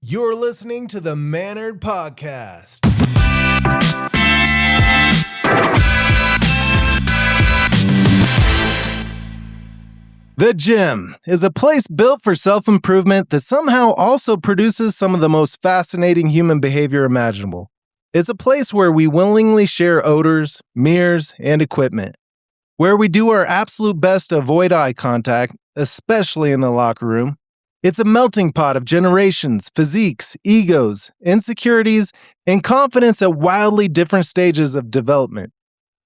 You're listening to the Mannered Podcast. The gym is a place built for self-improvement that somehow also produces some of the most fascinating human behavior imaginable. It's a place where we willingly share odors, mirrors, and equipment, where we do our absolute best to avoid eye contact, especially in the locker room. It's a melting pot of generations, physiques, egos, insecurities, and confidence at wildly different stages of development.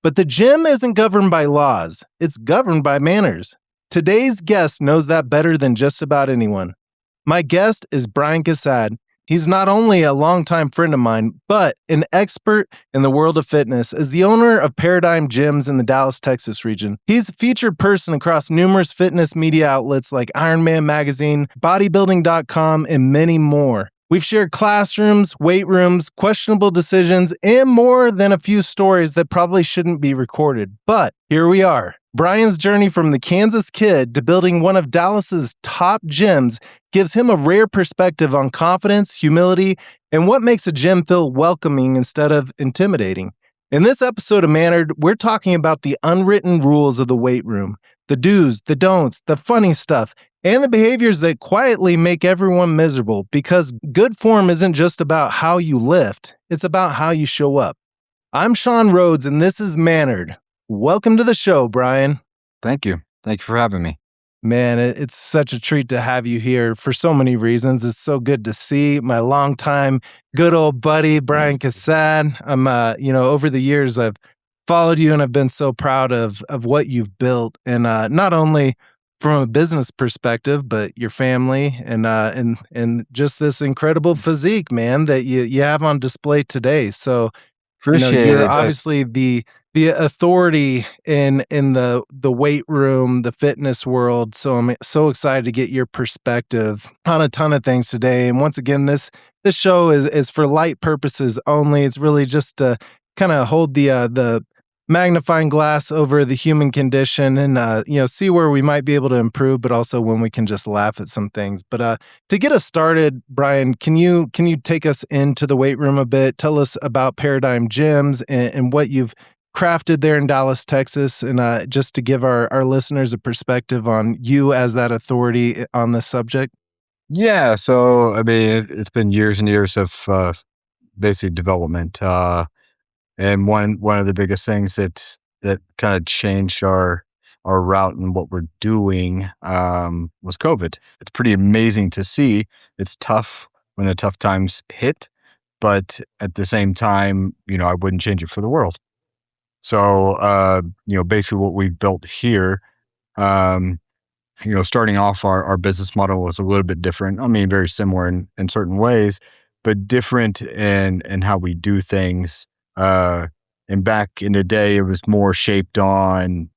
But the gym isn't governed by laws, it's governed by manners. Today's guest knows that better than just about anyone. My guest is Brian Casad. He's not only a longtime friend of mine, but an expert in the world of fitness. As the owner of Paradigm Gyms in the Dallas, Texas region, he's a featured person across numerous fitness media outlets like Ironman Magazine, bodybuilding.com, and many more. We've shared classrooms, weight rooms, questionable decisions, and more than a few stories that probably shouldn't be recorded. But here we are. Brian's journey from the Kansas kid to building one of Dallas's top gyms gives him a rare perspective on confidence, humility, and what makes a gym feel welcoming instead of intimidating. In this episode of Mannered, we're talking about the unwritten rules of the weight room, the do's, the don'ts, the funny stuff, and the behaviors that quietly make everyone miserable, because good form isn't just about how you lift, it's about how you show up. I'm Sean Rhoads, and this is Mannered. Welcome to the show, Brian. Thank you. Thank you for having me. Man, it's such a treat to have you here for so many reasons. It's so good to see my longtime good old buddy, Brian Casad. I'm, over the years, I've followed you and I've been so proud of what you've built. And not only from a business perspective, but your family and just this incredible physique, man, that you have on display today. So Appreciate you're it. obviously the authority in the weight room, the fitness world. So I'm so excited to get your perspective on a ton of things today. And once again, this show is for light purposes only. It's really just to kind of hold the magnifying glass over the human condition and see where we might be able to improve, but also when we can just laugh at some things. But to get us started, Brian, can you take us into the weight room a bit? Tell us about Paradigm Gyms and what you've crafted there in Dallas, Texas, and just to give our listeners a perspective on you as that authority on this subject. Yeah. So, I mean, it's been years and years of basic development. And one of the biggest things that kind of changed our route and what we're doing was COVID. It's pretty amazing to see. It's tough when the tough times hit, but at the same time, I wouldn't change it for the world. So, basically what we built here, starting off our business model was a little bit different. I mean, very similar in certain ways, but different in how we do things. And back in the day, it was more shaped on,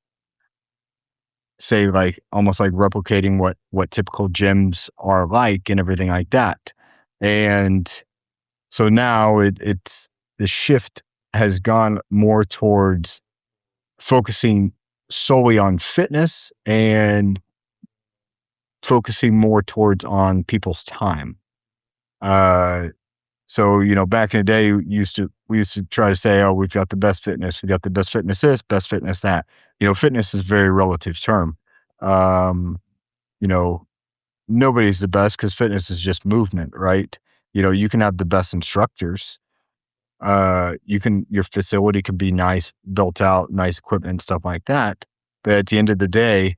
say, like almost like replicating what typical gyms are like and everything like that. And so now it's the shift has gone more towards focusing solely on fitness and focusing more towards on people's time. So, back in the day, we used to try to say, oh, we've got the best fitness. We got the best fitness this, best fitness that. Fitness is a very relative term. Nobody's the best because fitness is just movement, right? You can have the best instructors. Your facility can be nice, built out, nice equipment, stuff like that. But at the end of the day,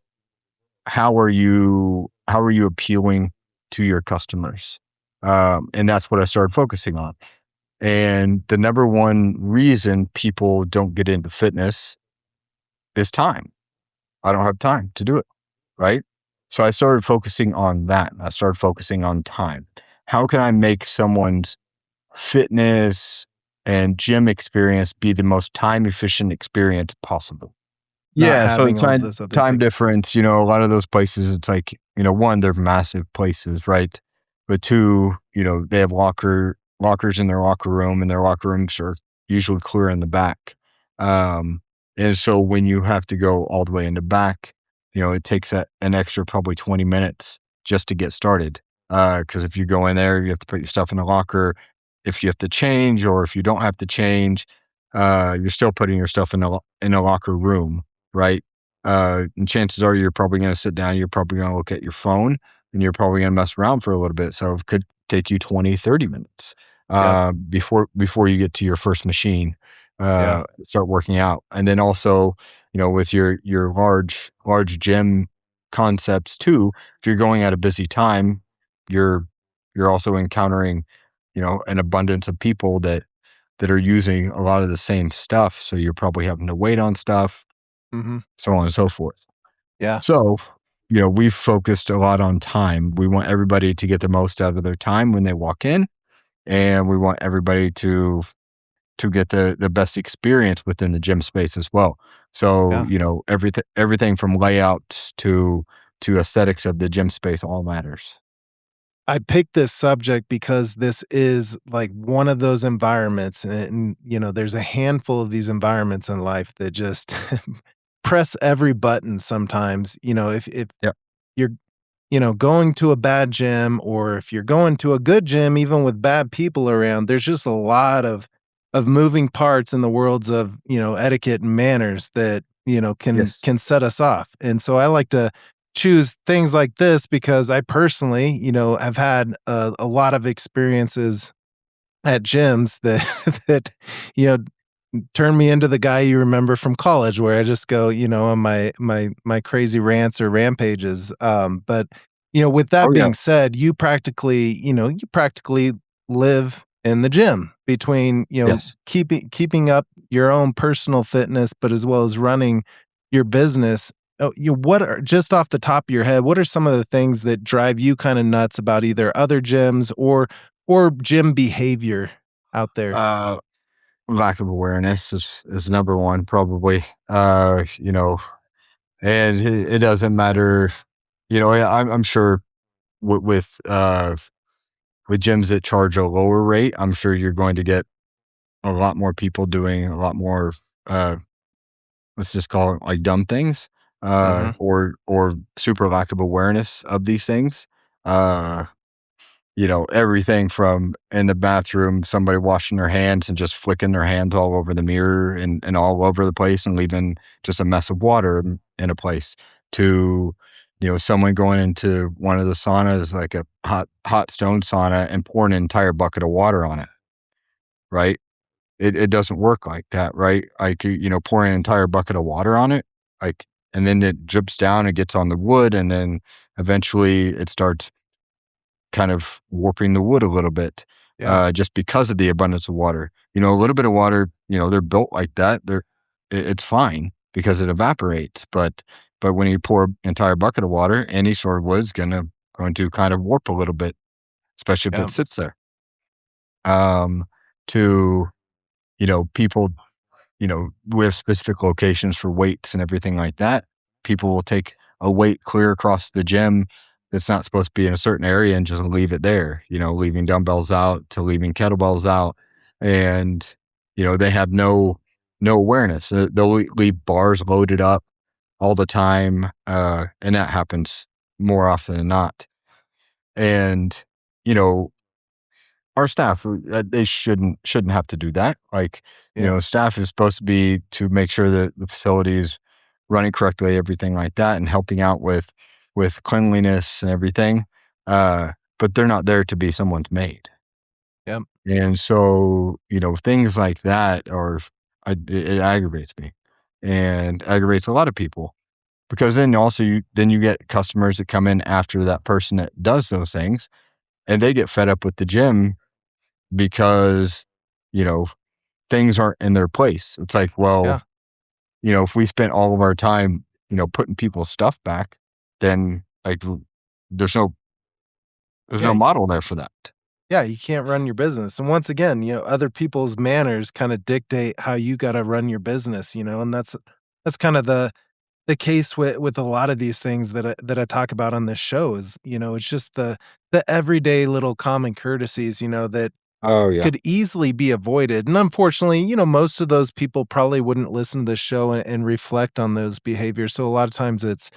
how are you appealing to your customers? And that's what I started focusing on. And the number one reason people don't get into fitness is time. I don't have time to do it, right? So I started focusing on that. I started focusing on time. How can I make someone's fitness and gym experience be the most time efficient experience possible? Yeah, so time difference, a lot of those places, it's like, one, they're massive places, right? But two, they have lockers in their locker room, and their locker rooms are usually clear in the back. And so when you have to go all the way in the back, it takes an extra probably 20 minutes just to get started. Because if you go in there, you have to put your stuff in the locker. If you have to change or if you don't have to change, you're still putting your stuff in a locker room, right? And chances are you're probably going to sit down, you're probably going to look at your phone, and you're probably going to mess around for a little bit. So it could take you 20, 30 minutes Yep. before you get to your first machine, Yeah. start working out. And then also, with your large gym concepts too, if you're going at a busy time, you're you're also encountering, an abundance of people that are using a lot of the same stuff. So you're probably having to wait on stuff, Hmm. so on and so forth. Yeah. So, we've focused a lot on time. We want everybody to get the most out of their time when they walk in, and we want everybody to get the best experience within the gym space as well. So, Yeah. everything from layouts to aesthetics of the gym space all matters. I picked this subject because this is like one of those environments, and there's a handful of these environments in life that just press every button sometimes. If Yeah. you're going to a bad gym, or if you're going to a good gym, even with bad people around, there's just a lot of moving parts in the worlds of, etiquette and manners that, can Yes. can set us off. And so I like to choose things like this because I personally, have had a lot of experiences at gyms that that, you know, turn me into the guy you remember from college where I just go, on my crazy rants or rampages. But with that Oh, yeah. being said, you practically live in the gym between, Yes. keeping up your own personal fitness, but as well as running your business. Oh, what are, just off the top of your head, what are some of the things that drive you kind of nuts about either other gyms or gym behavior out there? Uh, Lack of awareness is number one, probably. And it doesn't matter. I'm sure with with gyms that charge a lower rate, I'm sure you're going to get a lot more people doing a lot more, uh, let's just call it like dumb things, Mhm. or super lack of awareness of these things. Uh, everything from in the bathroom, somebody washing their hands and just flicking their hands all over the mirror and all over the place and leaving just a mess of water in a place, to, someone going into one of the saunas, like a hot stone sauna, and pouring an entire bucket of water on it, right? It doesn't work like that, right? Like, pouring an entire bucket of water on it, like, and then it drips down, it gets on the wood, and then eventually it starts kind of warping the wood a little bit, Yeah. just because of the abundance of water. A little bit of water, they're built like that. It's fine because it evaporates, but when you pour an entire bucket of water, any sort of wood's going to kind of warp a little bit, especially if Yeah. it sits there. Um, to people, we have specific locations for weights and everything like that. People will take a weight clear across the gym that's not supposed to be in a certain area and just leave it there, leaving dumbbells out to leaving kettlebells out. And, they have no awareness. They'll leave bars loaded up all the time. And that happens more often than not. And, you know, our staff, they shouldn't have to do that. Like, Yeah. staff is supposed to be to make sure that the facility is running correctly, everything like that, and helping out with cleanliness and everything. But they're not there to be someone's maid. Yep. And so, things like that it aggravates me and aggravates a lot of people, because then also you get customers that come in after that person that does those things, and they get fed up with the gym because, you know, things aren't in their place. It's like, well, Yeah. if we spent all of our time, putting people's stuff back, then like there's no there's Yeah. no model there for that. Yeah, you can't run your business. And once again, other people's manners kind of dictate how you got to run your business, and that's kind of the case with a lot of these things that I talk about on this show is, it's just the everyday little common courtesies, that Oh yeah. could easily be avoided. And unfortunately, most of those people probably wouldn't listen to the show and reflect on those behaviors. So a lot of times it's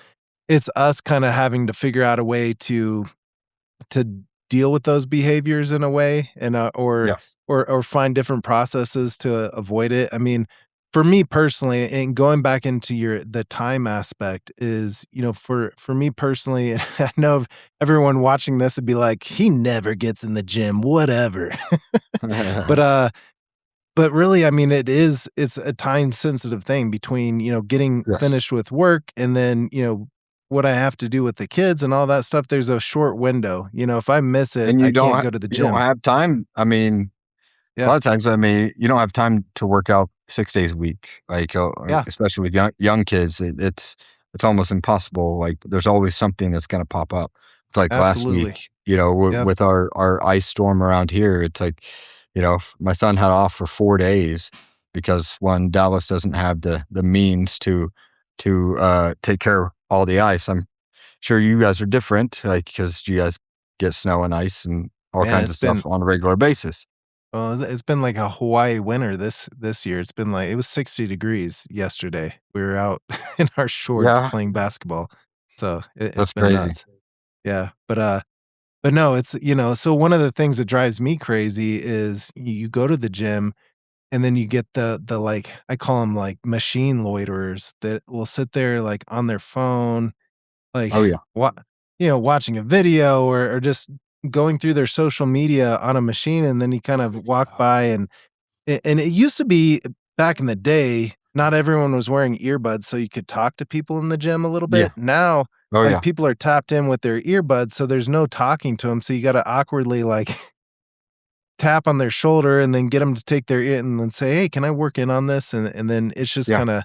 us kind of having to figure out a way to to deal with those behaviors in a way, and Yes. or find different processes to avoid it. I mean, for me personally, and going back into the time aspect is, for me personally, I know everyone watching this would be like, he never gets in the gym, whatever. But but really, I mean, it's a time sensitive thing between, getting Yes. finished with work and then, what I have to do with the kids and all that stuff. There's a short window. If I miss it, And I can't go to the you don't gym. have time. I mean, a lot Yeah. of times, I mean, you don't have time to work out 6 days a week, like, Yeah. especially with young kids, it's almost impossible, like, there's always something that's gonna pop up. It's like last Absolutely. week, Yep. with our ice storm around here, it's like, my son had off for 4 days because, 1, Dallas doesn't have the means to take care of all the ice. I'm sure you guys are different, like, because you guys get snow and ice and all Man, kinds of stuff on a regular basis. it's been like a Hawaii winter this year. It's been like it was 60 degrees yesterday. We were out in our shorts Yeah, playing basketball. So it's that's been crazy. nuts. Yeah. But no, it's, so one of the things that drives me crazy is you go to the gym and then you get the like, I call them like machine loiterers that will sit there like on their phone, like Oh, yeah. what, watching a video or just going through their social media on a machine. And then you kind of walk by and it used to be back in the day, not everyone was wearing earbuds so you could talk to people in the gym a little Yeah. bit. Now, Oh, like, yeah. people are tapped in with their earbuds, so there's no talking to them. So you gotta awkwardly, like, tap on their shoulder and then get them to take their ear and then say, "Hey, can I work in on this?" And then it's just Yeah. kinda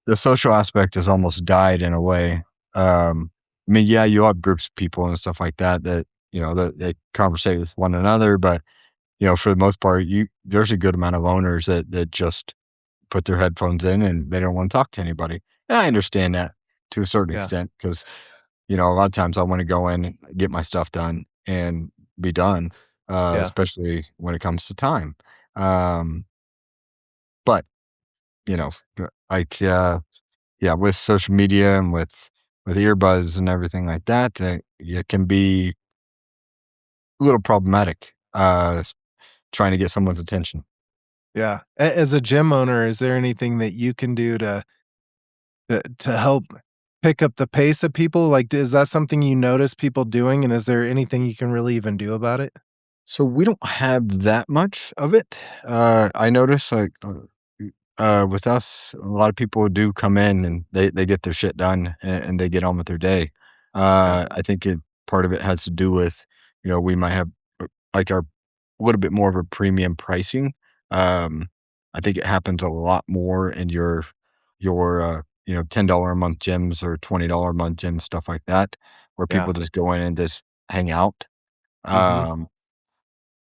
The social aspect has almost died in a way. I mean, yeah, you have groups of people and stuff like that that they conversate with one another, but, for the most part, there's a good amount of owners that just put their headphones in and they don't wanna talk to anybody. And I understand that to a certain yeah, extent because, a lot of times I wanna go in and get my stuff done and be done, yeah, especially when it comes to time. Um, but, you know, like, yeah, with social media and with earbuds and everything like that, it can be a little problematic, trying to get someone's attention. yeah. As a gym owner, is there anything that you can do to help pick up the pace of people? Like, is that something you notice people doing, and is there anything you can really even do about it? So we don't have that much of it. I notice like with us, a lot of people do come in and they get their shit done and they get on with their day. Yeah, I think part of it has to do with we might have like our a little bit more of a premium pricing. Um, I think it happens a lot more in your $10 a month gyms or $20 a month gyms, stuff like that, where yeah. people just go in and just hang out. Mhm. Um,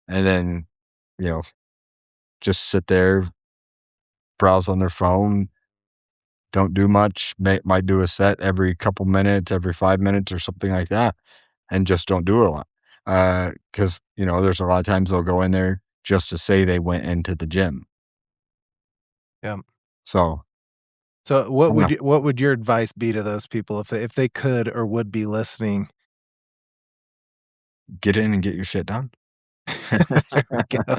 and then, you know, just sit there, browse on their phone, don't do much, might do a set every couple minutes, every 5 minutes or something like that, and just don't do a lot. Because, there's a lot of times they'll go in there just to say they went into the gym. Yeah. So, So, I don't know, what would your advice be to those people if they could or would be listening? get in and get your shit done. There we go.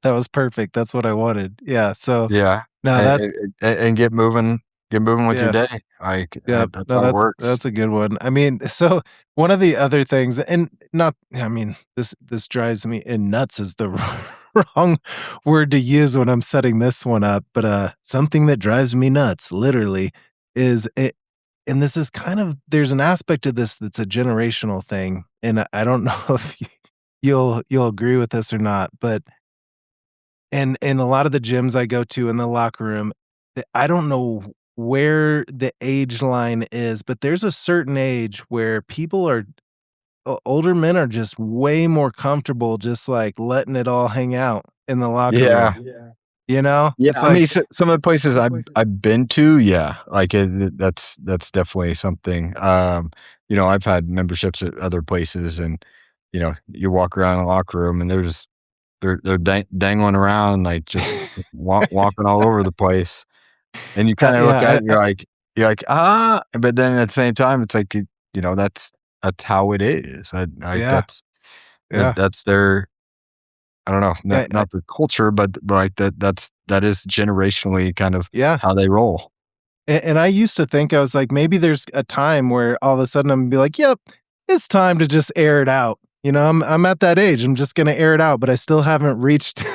That was perfect. That's what I wanted. Yeah, so Yeah, no, that and get moving with your yeah. day. Like, Yep. that's No, how it works. that's a good one. I mean, so one of the other things and not I mean, this drives me nuts is the wrong word to use when I'm setting this one up, but, something that drives me nuts, literally, is it and this is kind of there's an aspect of this that's a generational thing, and I don't know if you'll agree with this or not, but and a lot of the gyms I go to in the locker room, I don't know where the age line is, but there's a certain age where people are older men are just way more comfortable just, like, letting it all hang out in the locker Yeah. room, you know? Yeah, It's I mean, like some of the places I've been to, yeah, like, that's definitely something, I've had memberships at other places and, you walk around a locker room and they're dangling around, like, just walking all over the place, and you kinda look at yeah, it and you're like, "Ah," but then at the same time, it's like, that's that's how it is. I Yeah, yeah, that's their I don't know, yeah, not the culture, but like that is generationally kind of yeah. how they roll. And I used to think I was like, maybe there's a time where all of a sudden I'm gonna be like, "Yep, it's time to just air it out." You know, I'm at that age. I'm just gonna air it out, but I still haven't reached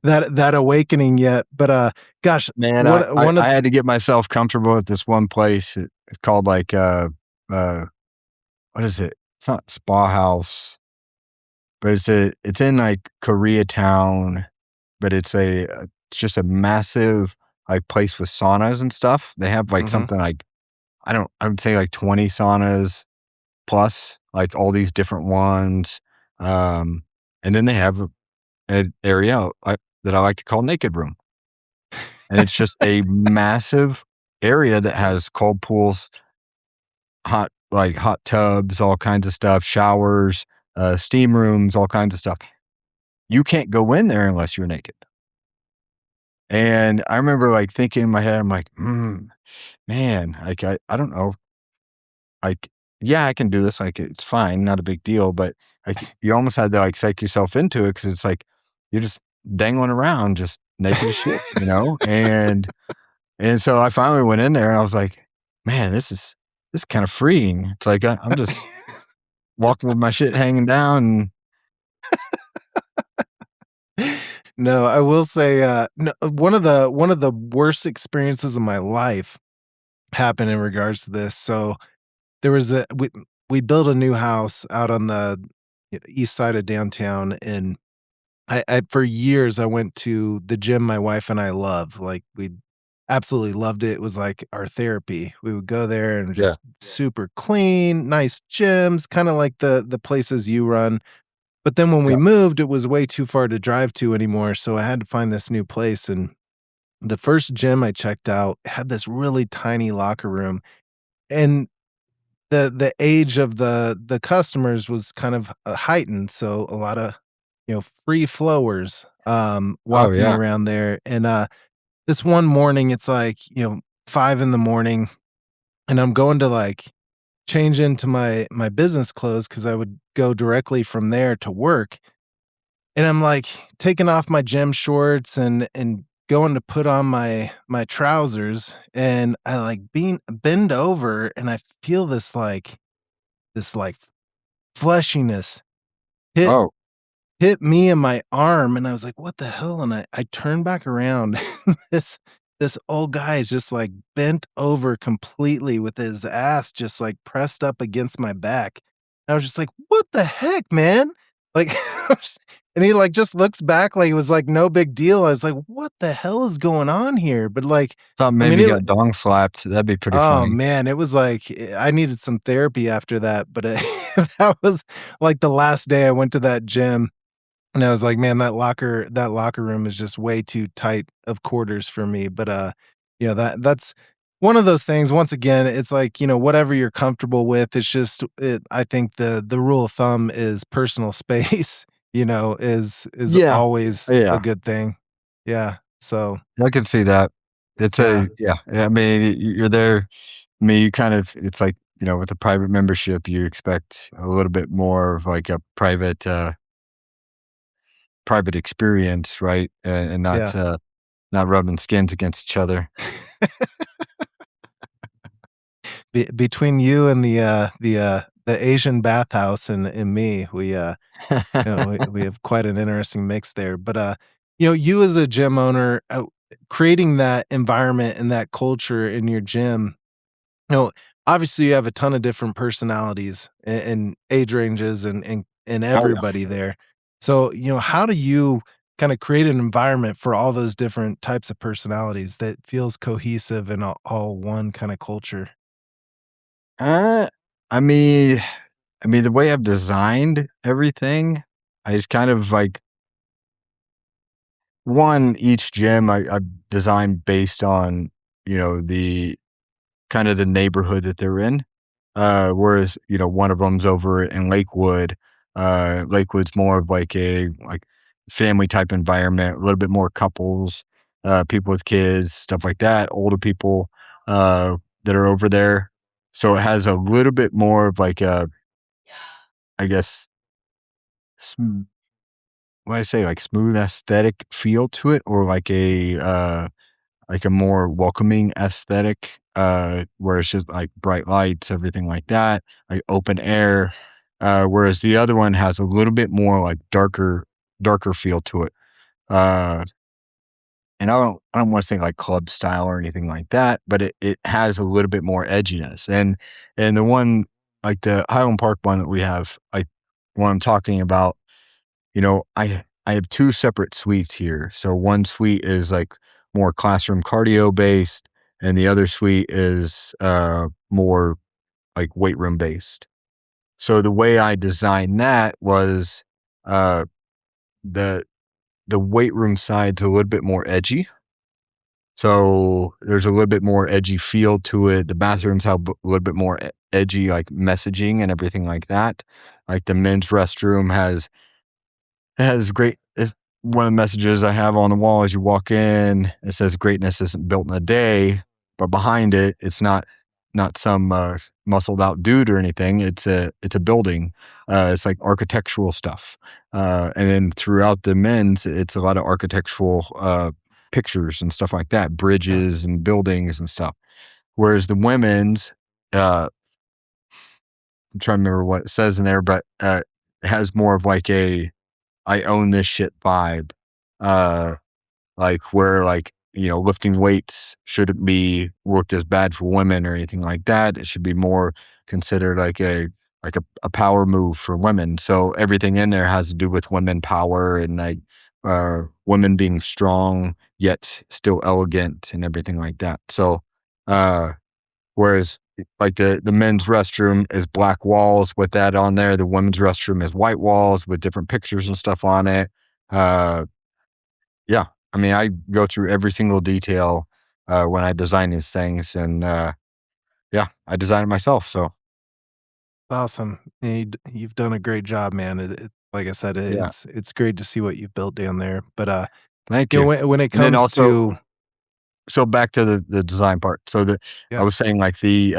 that awakening yet. But gosh, Man, one I of had to get myself comfortable at this one place. It's called like uh what is it? It's not Spa House, but it's in like Koreatown, but it's just a massive like place with saunas and stuff. They have like Mhm. something like I would say like 20 saunas plus, like all these different ones. Um, and then they have an area that I like to call naked room. And it's just a massive area that has cold pools, hot tubs, all kinds of stuff, showers, steam rooms, all kinds of stuff. You can't go in there unless you're naked. And I remember like thinking in my head, I'm like, man, like I don't know. Like, yeah, I can do this. Like, it's fine, not a big deal. But like, you almost had to like psych yourself into it because it's like you're just dangling around, just naked as shit, you know. And so I finally went in there and I was like, man, this is kind of freeing. It's like I'm just walking with my shit hanging down. And No, I will say, no, one of the worst experiences of my life happened in regards to this. So there was a we built a new house out on the east side of downtown, and I for years I went to the gym my wife and I love. Like we absolutely loved it. It was like our therapy. We would go there and yeah. just super clean, nice gyms, kind of like the places you run. But then when we Yeah. moved, it was way too far to drive to anymore. So I had to find this new place. And the first gym I checked out had this really tiny locker room. And the age of the customers was kind of, heightened, so a lot of, free flowers, Oh walking yeah. around there, and, this one morning, it's like, 5 in the morning, and I'm going to, like, change into my business clothes because I would go directly from there to work, and I'm, like, taking off my gym shorts and going to put on my trousers, and I, like, bend over, and I feel this fleshiness hit Oh, hit me in my arm, and I was like, "What the hell?" And I turned back around. This this old guy is just, like, bent over completely with his ass just, like, pressed up against my back. I was just like, "What the heck, man?" Like, I was and he, like, just looks back like it was, like, no big deal. I was like, "What the hell is going on here?" But, like, thought I mean, maybe you got dong slapped. That'd be pretty oh, funny. man, it was like, I needed some therapy after that, but, that was, like, the last day I went to that gym, and I was like, "Man, that locker room is just way too tight of quarters for me," but, that's one of those things, once again, it's like, whatever you're comfortable with, it's just I think the rule of thumb is personal space, is Yeah. always a Yeah. good thing. Yeah, so, I can see that. yeah, Yeah, I mean, you're there. I mean, you kind of, it's like, with a private membership, you expect a little bit more of like a private experience, right? And yeah. not rubbing skins against each other. Between you and the Asian bathhouse and me, we have quite an interesting mix there. But you as a gym owner, creating that environment and that culture in your gym, you know, obviously you have a ton of different personalities and age ranges and Oh yeah. everybody there. So, how do you kind of create an environment for all those different types of personalities that feels cohesive and all one kind of culture? Uh, I mean, the way I've designed everything, I just kind of like each gym I designed based on, the kind of the neighborhood that they're in. Whereas, one of them's over in Lakewood. Lakewood's more of like a family type environment, a little bit more couples, people with kids, stuff like that, older people that are over there. So it has a little bit more of like a, I guess, what I say, like smooth aesthetic feel to it, or like a more welcoming aesthetic, where it's just like bright lights, everything like that, like open air. Whereas the other one has a little bit more like darker feel to it. Uh, and I don't want to say like club style or anything like that, but it has a little bit more edginess. And the one like the Highland Park one that we have, like when I'm talking about, I have two separate suites here. So one suite is like more classroom cardio based, and the other suite is more like weight room based. So the way I designed that was uh the the weight room side's a little bit more edgy. So there's a little bit more edgy feel to it. The bathrooms have a little bit more edgy like messaging and everything like that. Like the men's restroom has great is one of the messages I have on the wall as you walk in. It says greatness isn't built in a day, but behind it, it's not some muscled out dude or anything. It's a building. It's like architectural stuff. And then throughout the men's, it's a lot of architectural pictures and stuff like that, Yeah, bridges and buildings and stuff. Whereas the women's, I'm trying to remember what it says in there, but it has more of like a I own this shit vibe. Uh, like where like, lifting weights shouldn't be worked as bad for women or anything like that. It should be more considered like a power move for women. So everything in there has to do with women power and like women being strong yet still elegant and everything like that. So uh whereas like the men's restroom is black walls with that on there. The women's restroom is white walls with different pictures and stuff on it. Uh, yeah, I mean, I go through every single detail when I design these things, and yeah, I design it myself. So awesome. You've done a great job, man. Like I said, yeah, it's great to see what you've built down there. But thank you. when it And then comes also, to so back to the design part. So I yeah, was saying like the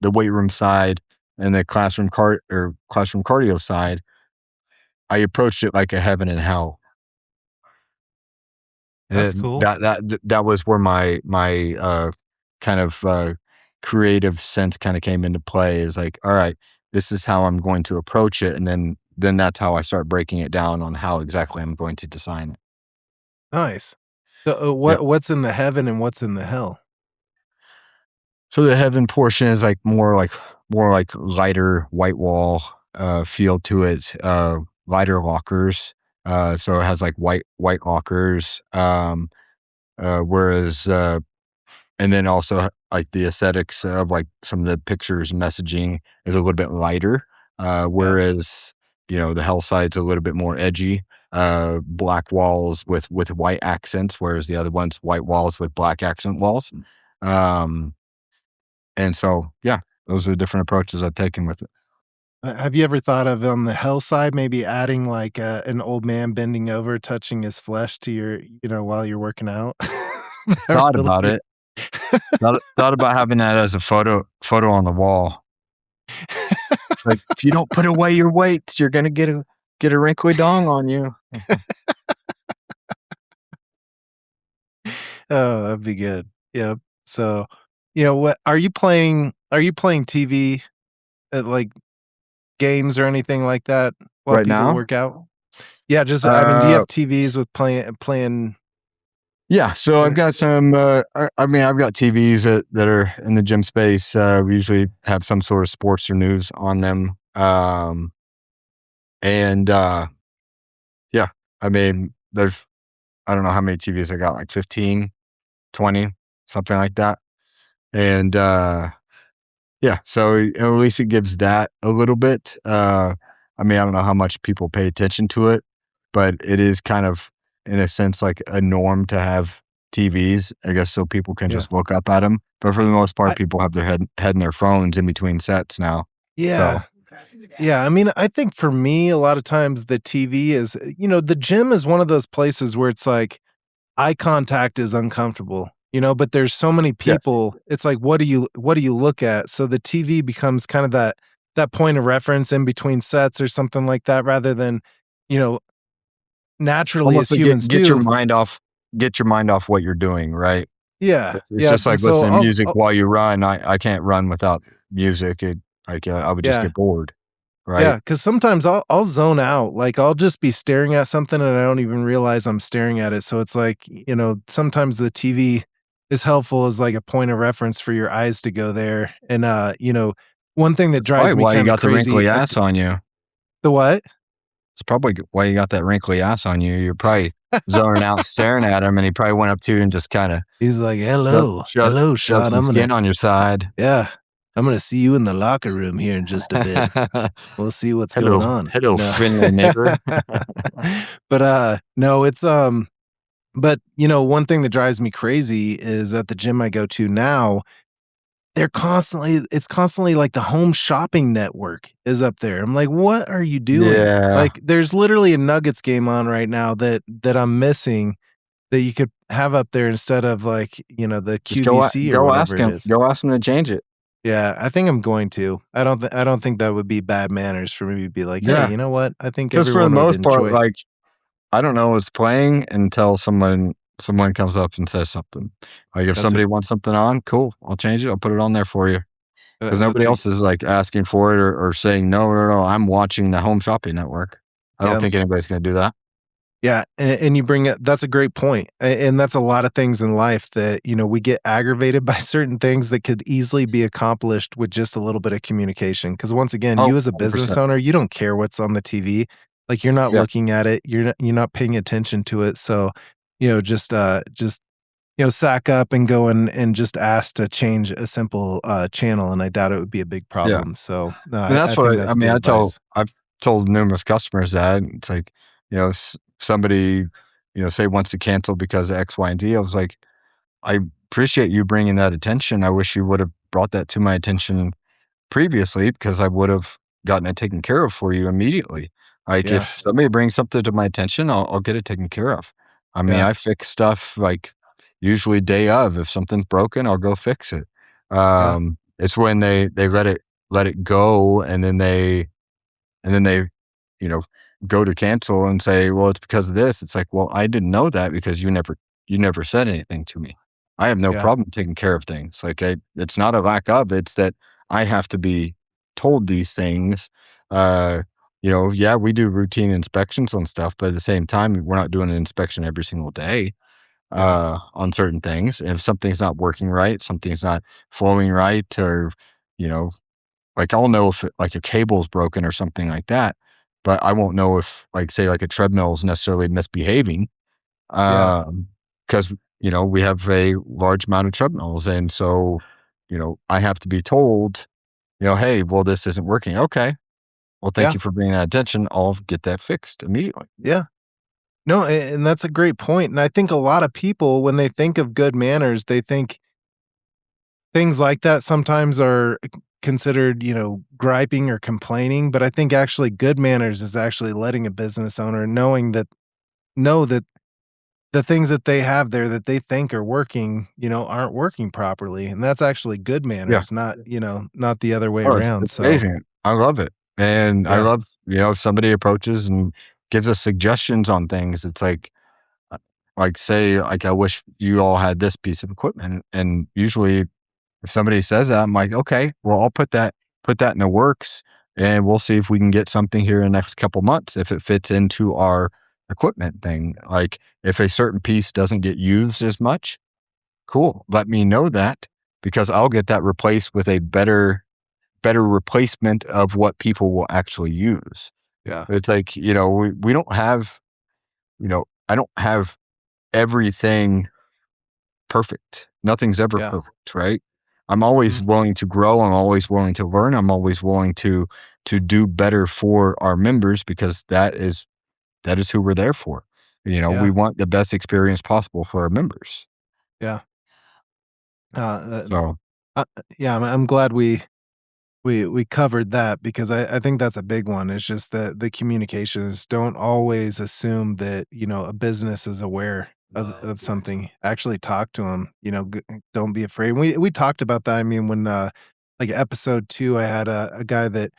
weight room side and the classroom cardio side, I approached it like a heaven and hell. And that's then cool. that was where my kind of, creative sense kinda came into play is like, "All right, this is how I'm going to approach it," and then that's how I start breaking it down on how exactly I'm going to design it. Nice. So, Yep. what's in the heaven and what's in the hell? So the heaven portion is more like lighter white wall, feel to it, lighter lockers, so it has, like, white lockers, whereas, and then also, like, the aesthetics of, like, some of the pictures and messaging is a little bit lighter, Yeah. whereas, the hell side's a little bit more edgy, black walls with white accents, whereas the other one's white walls with black accent walls. Um, and so, yeah, those are different approaches I've taken with it. Have you ever thought of on the hell side, maybe adding like an old man bending over, touching his flesh to your, while you're working out? That Thought about really it. Thought about having that as a photo on the wall. It's like, "If you don't put away your weights, you're gonna get a wrinkly dong on you." Oh, that'd be good. Yep. So, what are you playing TV at, like, games or anything like that while Right people now? work out? Yeah, just I mean, do you Uh have TVs with playing Yeah, so I've uh, got some, I mean, I've got TVs that are in the gym space, we usually have some sort of sports or news on them, and, yeah, I mean, there's I don't know how many TVs I got, like 15, 20, something like that, and, yeah, so at least it gives that a little bit, I mean, I don't know how much people pay attention to it, but it is kind of, in a sense, like a norm to have TVs, I guess, so people can yeah. just look up at them. But for the most I part, people have their head in their phones in between sets now. So, Yeah. Yeah, I mean, I think for me, a lot of times the TV is the gym is one of those places where it's like eye contact is uncomfortable. but there's so many Yes. people, it's like, what do you look at? So the TV becomes kind of that point of reference in between sets or something like that, rather than, you know, naturally Almost as like humans get your do. mind off what you're doing, right? Yeah. It's Yeah. just like And so listening to music while you run. I can't run without music. I would just yeah. get bored, Yeah, right? because sometimes I'll zone out, like, I'll just be staring at something and I don't even realize I'm staring at it, so it's like, sometimes the TV is helpful as, like, a point of reference for your eyes to go there, and, one thing that That's probably drives me why you kinda got the crazy wrinkly at ass on you. the what? It's probably why you got that wrinkly ass on you. You're probably zoning out, staring at him, and he probably went up to you and just kind of He's like, shoved, "Hello. shoved, Hello, shoved Sean, some skin on your side. yeah, I'm gonna see you in the locker room here in just a bit. We'll see what's going Hello, on." hello, No. friendly neighbor. But, no, but, one thing that drives me crazy is at the gym I go to now, it's constantly like the home shopping network is up there. I'm like, "What are you doing?" Yeah, Like, there's literally a Nuggets game on right now that I'm missing that you could have up there instead of, like, the just QVC or go whatever ask it him. is. Go ask him to change it. Yeah, I think I'm going to. I don't think that would be bad manners for me to be like, "Hey, Yeah, you know what? I think because for the everyone would most part, enjoy." like I don't know what's playing until someone comes up and says something. Like if That's a somebody wants something on, cool, I'll change it. I'll put it on there for you. Because that's nobody a else is, like, asking for it or saying, "No, no, no, I'm watching the home shopping network." I don't yeah. think anybody's gonna do that. Yeah, and you bring it that's a great point, and that's a lot of things in life that, we get aggravated by certain things that could easily be accomplished with just a little bit of communication. Because once again, Oh, you as a business 100%. owner, you don't care what's on the TV. Like, you're not Yeah, looking at it, you're not paying attention to it, so, just, sack up and go and just ask to change a simple, channel, and I doubt it would be a big yeah. problem, so, no, And I that's think what that's good advice. I've told numerous customers that. It's like, somebody, say wants to cancel because of X, Y, and Z. I was like, "I appreciate you bringing that attention. I wish you would have brought that to my attention previously because I would have gotten it taken care of for you immediately. Like Yeah, if somebody brings something to my attention, I'll get it taken care of. I mean, yeah, I fix stuff like usually day of. If something's broken, I'll go fix it. yeah, It's when they let it go and then they, you know, go to cancel and say, "Well, it's because of this." It's like, "Well, I didn't know that because you never said anything to me. I have no yeah, problem taking care of things. Like it's not a lack of, it's that I have to be told these things. Uh, yeah, we do routine inspections on stuff, but at the same time, we're not doing an inspection every single day yeah, on certain things. If something's not working right, something's not flowing right, or you know, like, I'll know if, like, a cable's broken or something like that, but I won't know if, like, say, like, a treadmill is necessarily misbehaving, yeah, because we have a large amount of treadmills, and so, I have to be told, "Hey, well, this isn't working." "Okay. Well, thank yeah, you for bringing that attention. I'll get that fixed immediately." yeah. No, and that's a great point, and I think a lot of people, when they think of good manners, they think things like that sometimes are considered, griping or complaining, but I think actually good manners is actually letting a business owner know that the things that they have there that they think are working, aren't working properly, and that's actually good Yeah. manners, not the other way Oh, it's around, it's so, amazing. I love it, and I yeah, love, if somebody approaches and gives us suggestions on things, it's uh, like, say, like, "I wish you all had this piece of equipment," and usually, if somebody says that, I'm like, "Okay, well, I'll put that in the works, and we'll see if we can get something here in the next couple months if it fits into our equipment thing." Like, if a certain piece doesn't get used as much, cool, let me know that because I'll get that replaced with a better replacement of what people will actually use. yeah, It's like, we don't have, I don't have everything perfect. Nothing's ever yeah, perfect, right? I'm mhm, always willing to grow. I'm always willing to learn. I'm always willing to do better for our members because that is who we're there for. We yeah, want the best experience possible for our members. yeah, uh, So yeah, I'm glad we covered that because I think that's a big one. It's just that the communications don't always assume that, a business is aware. of something, actually talk to him, don't be afraid. We talked about that. I mean, when, like, episode 2, I had a guy that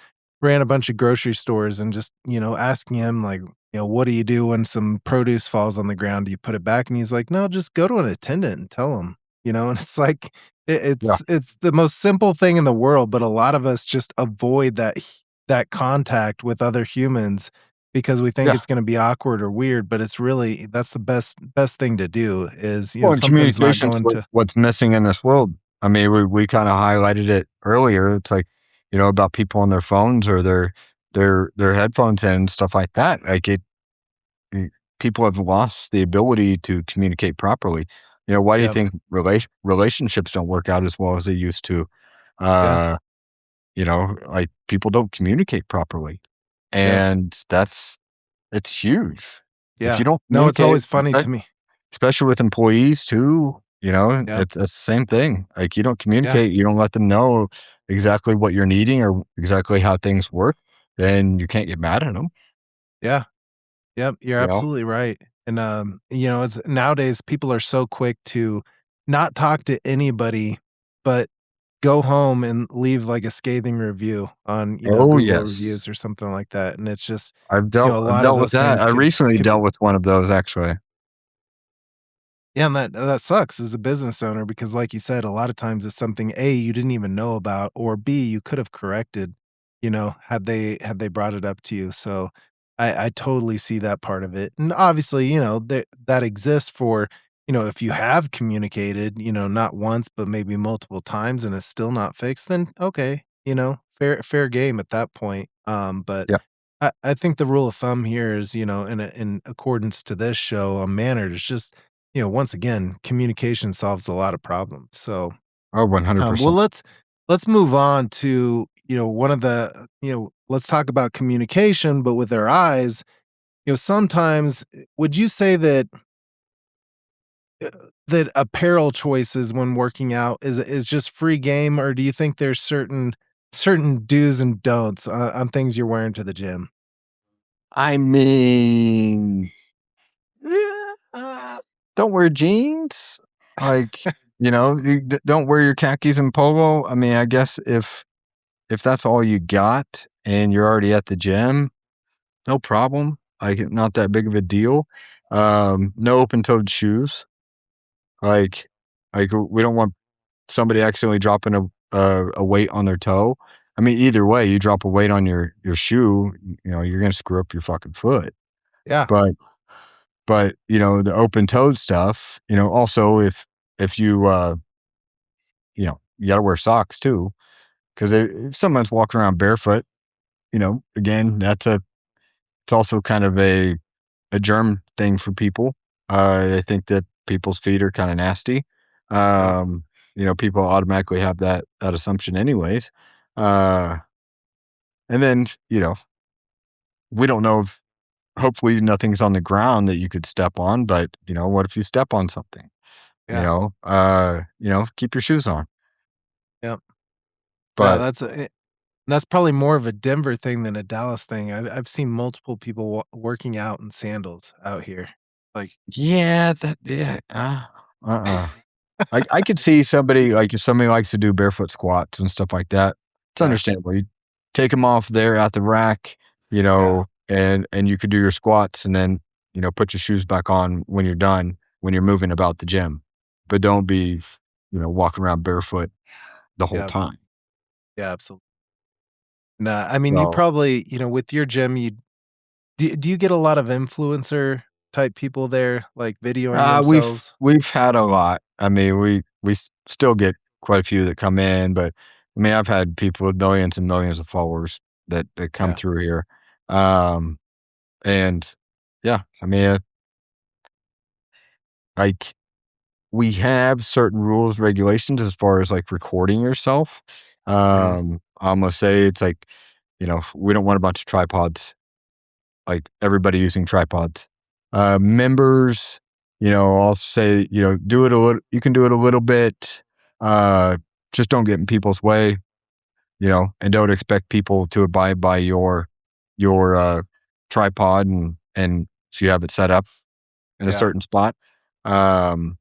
ran a bunch of grocery stores and just, asking him, like, "What do you do when some produce falls on the ground? Do you put it back?" And he's like, "No, just go to an attendant and tell him." And it's like, Yeah. it's the most simple thing in the world, but a lot of us just avoid that contact with other humans because we think Yeah. it's gonna be awkward or weird, but it's really that's the best thing to do is, Well, and something's not communication's going to. what's missing in this world. I mean, we kinda highlighted it earlier. It's like, about people on their phones or their headphones and stuff like that. Like, eh, people have lost the ability to communicate properly. Why do you Yep, think relationships don't work out as well as they used to? yeah, Uh, like, people don't communicate properly, yep, and it's huge. If yeah. you don't No, it's communicate, always funny to me. especially with employees too, Yep, it's the same thing. Like, you don't yeah, communicate, you don't let them know exactly what you're needing or exactly how things work, then you can't get mad at them, yeah. Yep, you're you know? absolutely right, and, it's nowadays, people are so quick to not talk to anybody, but go home and leave, like, a scathing review on, Oh, Google yes. reviews or something like that, and it's just, a I've lot of dealt with those that. things I recently can dealt with one of those actually. yeah, and that sucks as a business owner because like you said, a lot of times it's something A, you didn't even know about, or B, you could have corrected, had they brought it up to you. So I totally see that part of it. And obviously, that exists for, if you have communicated, not once, but maybe multiple times and it's still not fixed, then okay, fair game at that point. But Yeah. I think the rule of thumb here is, in accordance to this show on manner, is just once again, communication solves a lot of problems. So, Oh, well, 100%. let's move on to one of the let's talk about communication, but with our eyes. Sometimes would you say that uh, that apparel choices when working out is just free game, or do you think there's certain do's and don'ts on things you're wearing to the gym? I mean, yeah, don't wear jeans. Like, don't wear your khakis and polo. I mean, I guess if that's all you got and you're already at the gym, no problem. Like, not that big of a deal. No open-toed shoes. Like we don't want somebody accidentally dropping a weight on their toe. I mean, either way, you drop a weight on your shoe, you're gonna screw up your fucking foot. Yeah, But the open-toed stuff, also if you gotta wear socks too, 'cause if someone's walking around barefoot, again, it's also kind of a germ thing for people. I think that people's feet are kinda nasty. yeah, People automatically have that assumption anyways. Uh, and then, we don't know if hopefully nothing's on the ground that you could step on, but, what if you step on something? yeah, Keep your shoes on. yeah. No, But that's probably more of a Denver thing than a Dallas thing. I've seen multiple people working out in sandals out here. Like, yeah, uh-uh. I could see somebody like, if somebody likes to do barefoot squats and stuff like that, it's yeah, understandable. You take them off there at the rack, yeah, and you could do your squats and then, put your shoes back on when you're done, when you're moving about the gym. But don't be, walking around barefoot the whole yeah, time. yeah, absolutely. Nah, I mean, you So, probably, with your gym, do you get a lot of influencer type people there, like videoing themselves? we've had a lot. I mean, we still get quite a few that come in, but I mean, I've had people with millions and millions of followers that come Yeah, through here. Um, and yeah, I mean, like, we have certain rules, regulations as far as like recording yourself. mhm, I'm gonna say it's like, we don't want a bunch of tripods, like everybody using tripods. Members, I'll say, do it a little, you can do it a little bit. Uh, just don't get in people's way, and don't expect people to abide by your tripod and so you have it set up in a yeah, certain spot. Um,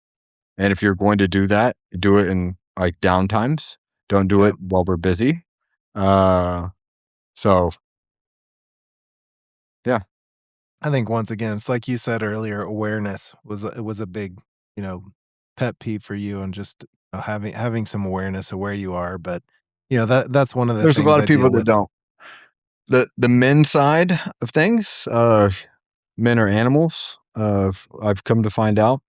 and if you're going to do that, do it in like downtimes. Don't do Yeah. it while we're busy. Uh, so yeah, I think once again, it's like you said earlier, awareness was a big, you know, pet peeve for you, and just having some awareness of where you are. But that's one of the there's a things lot of I people deal that with. don't. The men side of things, men are animals. I've come to find out.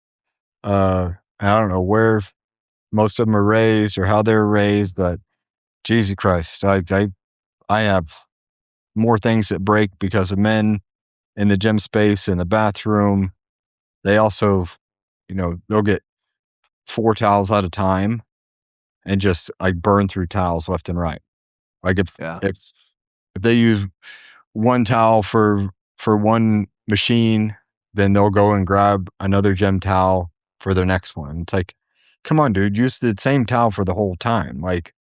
I don't know where most of them are raised or how they were raised, but Jesus Christ, I have more things that break because of men in the gym space, in the bathroom. They also, they'll get 4 towels at a time and just like burn through towels left and right. Like Yeah, if they use one towel for one machine, then they'll go and grab another gym towel for their next one. It's like, come on, dude, use the same towel for the whole time. Like,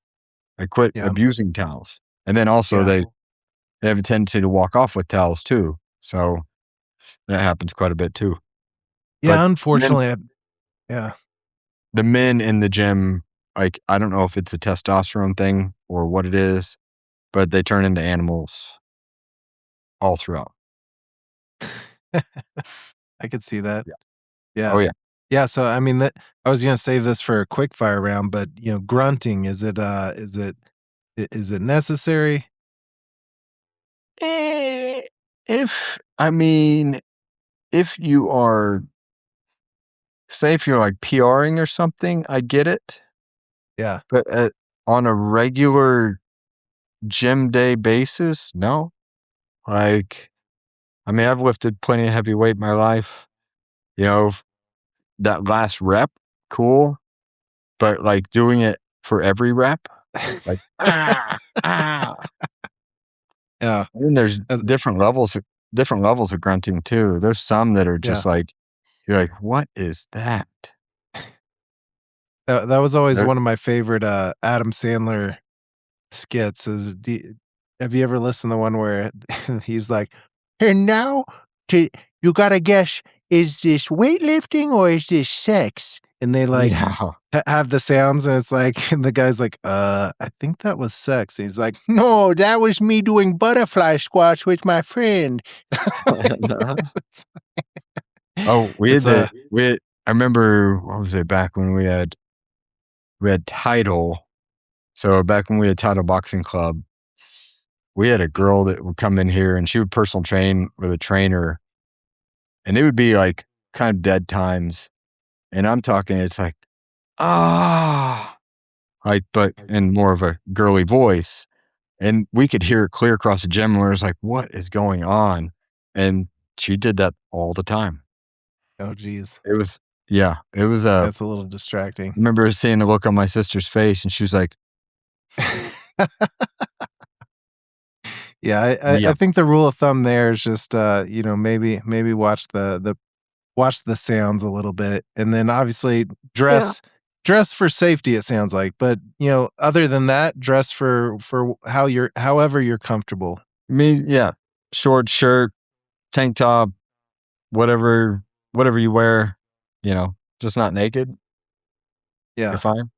I quit yeah, abusing towels. And then also yeah, they have a tendency to walk off with towels too. So that happens quite a bit too. But yeah. men, Unfortunately, yeah, the men in the gym, like, I don't know if it's a testosterone thing or what it is, but they turn into animals all throughout. I could see that. Yeah. Oh Yeah, yeah. yeah. So I mean, that I was gonna save this for a quick fire round, but grunting, is it necessary? Eh, if I mean, if you are, say, if you're like PRing or something, I get it. Yeah. But on a regular gym day basis, no. Like, I mean, I've lifted plenty of heavy weight in my life. You know, that last rep, cool. But like doing it for every rep, like, ah. Yeah. And then there's Uh, different levels of grunting too. There's some that are yeah. just like, you're like, what is that? That was always There one of my favorite, Adam Sandler skits is have you ever listened to the one where he's like, "And now to you gotta guess, is this weightlifting or is this sex?" And they, like, yeah. have the sounds, and it's like and the guy's like, I think that was sex." And he's like, "No, that was me doing butterfly squats with my friend." Oh, It's, I remember, what was it, back when we had Title. So back when we had Title Boxing Club, we had a girl that would come in here and she would personal train with a trainer, and it would be like kind of dead times. And I'm talking, it's like, ah, like, but in more of a girly voice. And we could hear it clear across the gym, and we was like, what is going on? And she did that all the time. oh, geez. It was, yeah, it was, That's a little distracting. remember seeing the look on my sister's face, and she was like, Yeah, I yeah, think the rule of thumb there is just, maybe watch the sounds a little bit, and then obviously yeah. dress for safety, it sounds like, but, other than that, dress for however you're comfortable. Yeah, short shirt, tank top, whatever, whatever you wear, just not naked. You're Yeah, fine.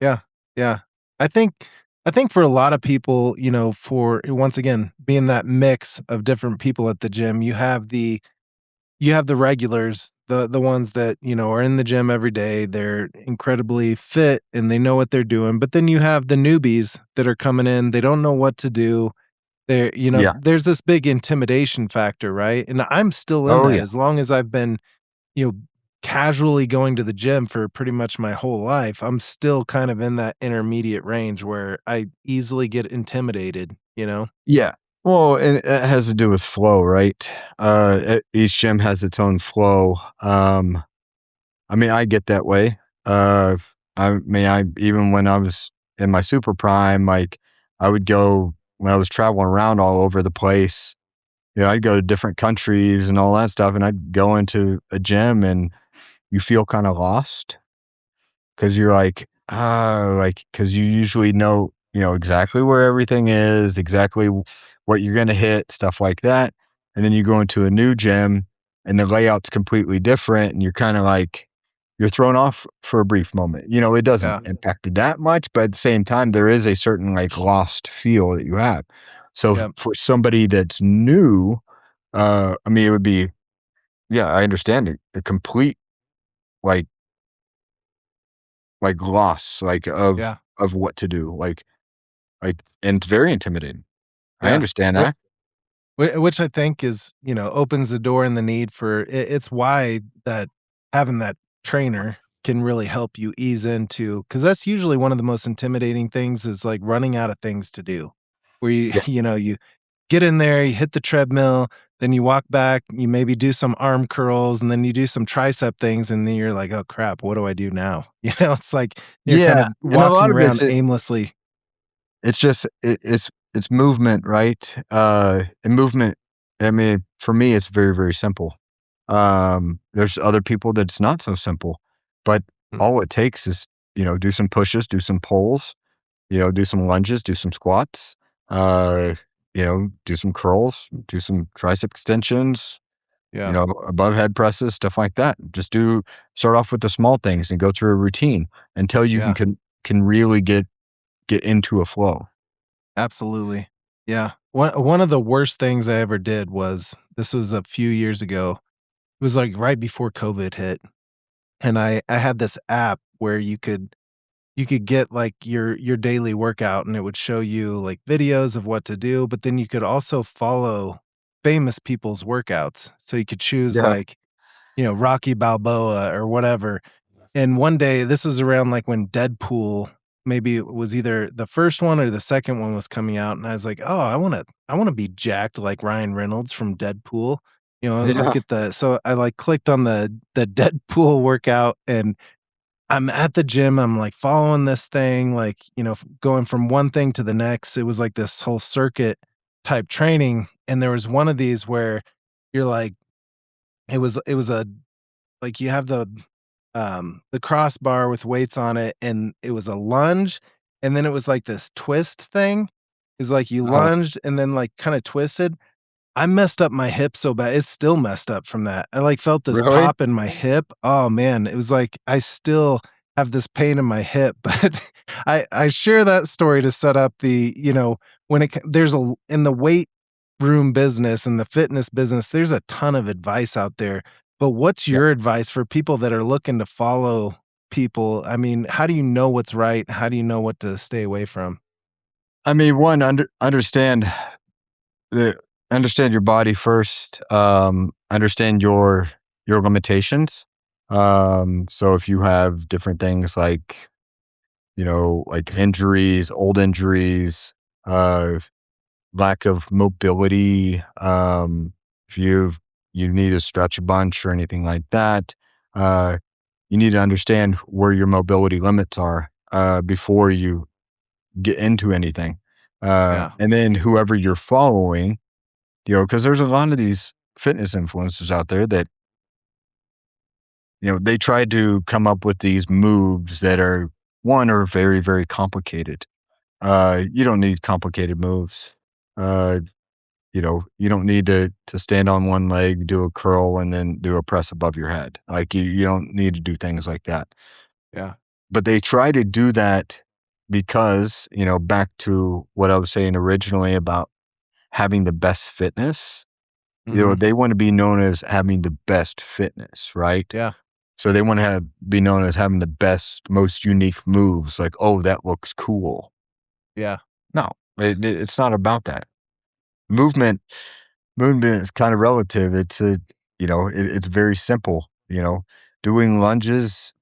yeah, yeah. I think I think for a lot of people, for once again, being that mix of different people at the gym, you have the regulars, the ones that, are in the gym every day, they're incredibly fit and they know what they're doing, but then you have the newbies that are coming in, they don't know what to do. Yeah. There's this big intimidation factor, right? And I'm still in Oh that yeah. as long as I've been, you know, casually going to the gym for pretty much my whole life, I'm still kind of in that intermediate range where I easily get intimidated. Yeah. Well, and it has to do with flow, right? Each gym has its own flow. I mean, I get that way. Uh, I mean, I even when I was in my super prime, like I would go when I was traveling around all over the place. I'd go to different countries and all that stuff, and I'd go into a gym, and you feel kind of lost because you're like, because you usually know exactly where everything is, exactly what you're gonna hit, stuff like that, and then you go into a new gym, and the layout's completely different, and you're kind of like, you're thrown off for a brief moment. It doesn't Yeah. impact you that much, but at the same time, there is a certain like lost feel that you have. So Yeah. for somebody that's new, I mean, it would be, yeah, I understand it. A complete like loss, like Yeah. of what to do, and it's very intimidating. I Yeah. understand Wh- that. which I think is, opens the door and the need for it's why that having that trainer can really help you ease into, because that's usually one of the most intimidating things is like running out of things to do. Where you, Yeah, you get in there, you hit the treadmill, then you walk back, you maybe do some arm curls, and then you do some tricep things, and then you're like, oh crap, what do I do now? It's like you're kind yeah, of and a lot walking of around aimlessly. it's just it's movement, right? And movement. I mean, for me, it's very very simple. There's other people that's not so simple, but Mm. all it takes is do some pushes, do some pulls, do some lunges, do some squats, uh, do some curls, do some tricep extensions, Yeah. above head presses, stuff like that. Just start off with the small things and go through a routine until you Yeah. can really get into a flow. Absolutely. Yeah. One of the worst things I ever did was this was a few years ago. It was like right before COVID hit. And I had this app where you could get like your daily workout, and it would show you like videos of what to do, but then you could also follow famous people's workouts. So you could choose Yeah. like, Rocky Balboa or whatever. And one day, this was around like when Deadpool, maybe it was either the first one or the second one was coming out, and I was like, "Oh, I wanna be jacked like Ryan Reynolds from Deadpool." Yeah. Look at the so I, like, clicked on the Deadpool workout, and I'm at the gym, I'm, like, following this thing, like, going from one thing to the next. It was like this whole circuit type training, and there was one of these where you're like it was a like, you have the crossbar with weights on it, and it was a lunge, and then it was like this twist thing. It's like you Uh-huh. lunged and then, like, kinda twisted. I messed up my hip so bad, it's still messed up from that. I, like, felt this Really? pop in my hip. Oh, man, it was like I still have this pain in my hip, but I share that story to set up when there's in the weight room business and the fitness business, there's a ton of advice out there, but what's Yeah. your advice for people that are looking to follow people? I mean, how do you know what's right? How do you know what to stay away from? I mean, one, the understand your body first, understand your limitations. So if you have different things like, like injuries, old injuries, uh, lack of mobility, if you need to stretch a bunch or anything like that, uh, you need to understand where your mobility limits are, before you get into anything. Yeah, And then whoever you're following, because there's a lot of these fitness influencers out there that, they try to come up with these moves that are very, very complicated. You don't need complicated moves. Uh, you don't need to stand on one leg, do a curl, and then do a press above your head. Like you don't need to do things like that. yeah, But they try to do that because, back to what I was saying originally about having the best fitness, mhm, they want to be known as having the best fitness, right? yeah, So they want to be known as having the best, most unique moves. Like, oh, that looks cool. yeah, No, it's not about that. Movement, movement is kind of relative. It's very simple. Doing lunges,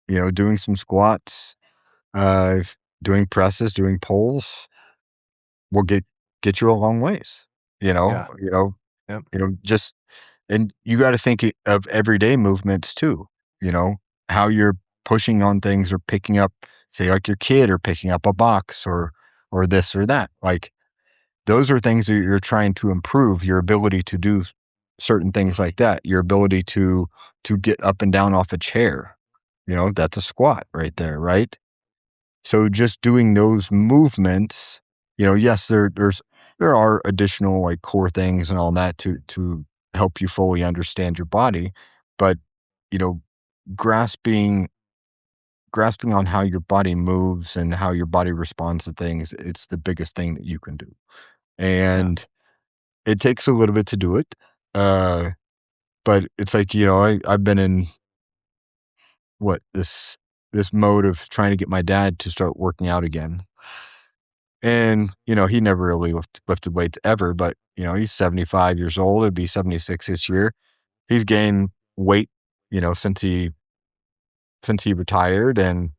doing some squats, uh, doing presses, doing pulls will get you a long ways. You know, yeah, you know, yep, just and you got to think of everyday movements too. You know how you're pushing on things or picking up, say, like your kid or picking up a box or this or that. Like those are things that you're trying to improve your ability to do certain things like that. Your ability to get up and down off a chair. That's a squat right there, right? So just doing those movements, yes, there are additional like core things and all that to help you fully understand your body. But, you know, grasping grasping on how your body moves and how your body responds to things, it's the biggest thing that you can do. Yeah. And it takes a little bit to do it. Uh, but it's like, I've been in this mode of trying to get my dad to start working out again. And, he never really lifted weights ever, but, he's 75 years old. It'd be 76 this year. He's gained weight, since he retired. And,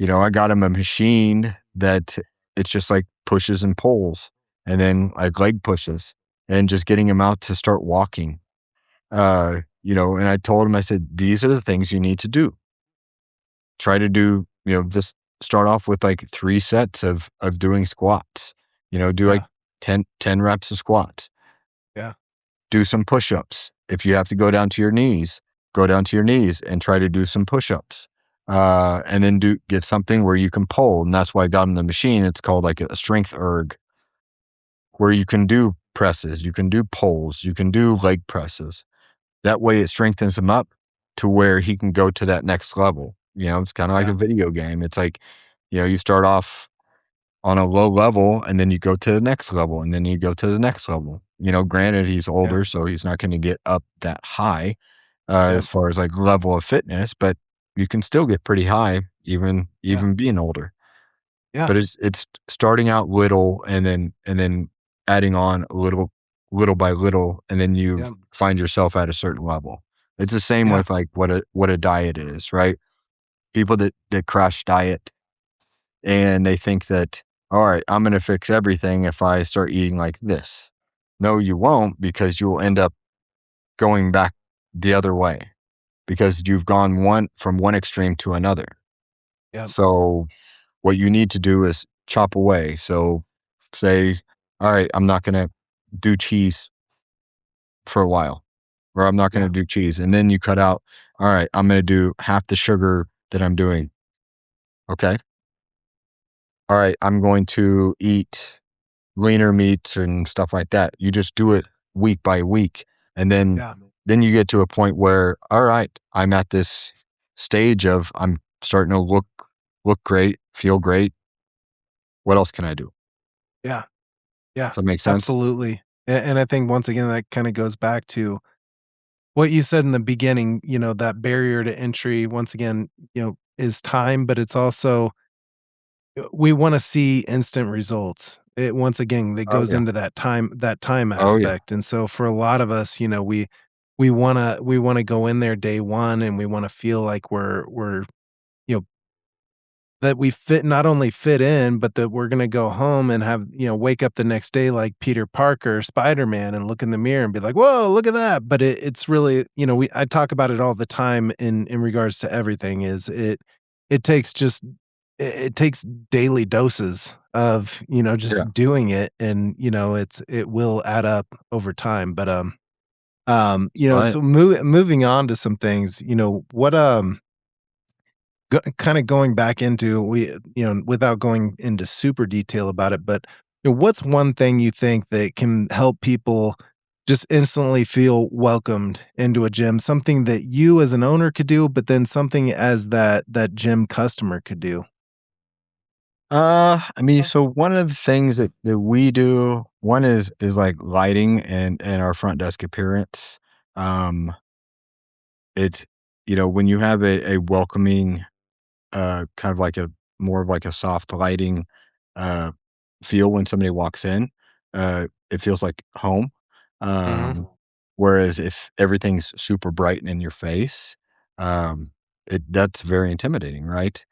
I got him a machine that it's just like pushes and pulls and then like leg pushes and just getting him out to start walking. And I told him, I said, these are the things you need to do. Try to do, just start off with like 3 sets of doing squats. Do like Yeah. 10 reps of squats. Yeah. Do some push-ups. If you have to go down to your knees, go down to your knees and try to do some push-ups. And then get something where you can pull. And that's why I got him the machine. It's called like a strength erg, where you can do presses, you can do pulls, you can do leg presses. That way it strengthens him up to where he can go to that next level. It's kind of like Yeah. a video game. It's like, you start off on a low level and then you go to the next level and then you go to the next level. Granted, he's Yeah. older, so he's not going to get up that high Yeah. as far as like level of fitness, but you can still get pretty high even Yeah. being older. Yeah. But it's starting out little and then adding on a little by little, and then you Yeah. find yourself at a certain level. It's the same Yeah. with like what a diet is, right? People that crash diet and they think that, all right, I'm going to fix everything if I start eating like this. No, you won't, because you'll end up going back the other way because you've gone from one extreme to another. Yeah. So what you need to do is chop away. So say, all right, I'm not going to do cheese for a while, or I'm not going to Yeah. do cheese. And then you cut out, all right, I'm going to do half the sugar that I'm doing. Okay. All right, I'm going to eat leaner meats and stuff like that. You just do it week by week. And Yeah. then you get to a point where, all right, I'm at this stage of I'm starting to look great, feel great. What else can I do? Yeah. Yeah. Does that make sense? Absolutely. And I think once again that kind of goes back to what you said in the beginning, that barrier to entry once again, is time, but it's also we want to see instant results. It once again that Oh goes yeah. into that time Oh yeah. aspect. And so for a lot of us, we wanna go in there day one and we wanna feel like we're you know that we fit not only fit in, but that we're gonna go home and have wake up the next day like Peter Parker, Spider-Man, and look in the mirror and be like, "Whoa, look at that." But it's really, I talk about it all the time in regards to everything is it takes just it takes daily doses of, Yeah. just doing it and, it will add up over time. But Right. so moving on to some things, what kind of going back into without going into super detail about it, but what's one thing you think that can help people just instantly feel welcomed into a gym? Something that you as an owner could do, but then something as that gym customer could do. I mean, so one of the things that we do, one is like lighting and our front desk appearance. Um, it's when you have a welcoming, kind of like a more of like a soft lighting uh feel when somebody walks in, it feels like home. Mhm. Um, Whereas if everything's super bright and in your face, um, that's very intimidating, right?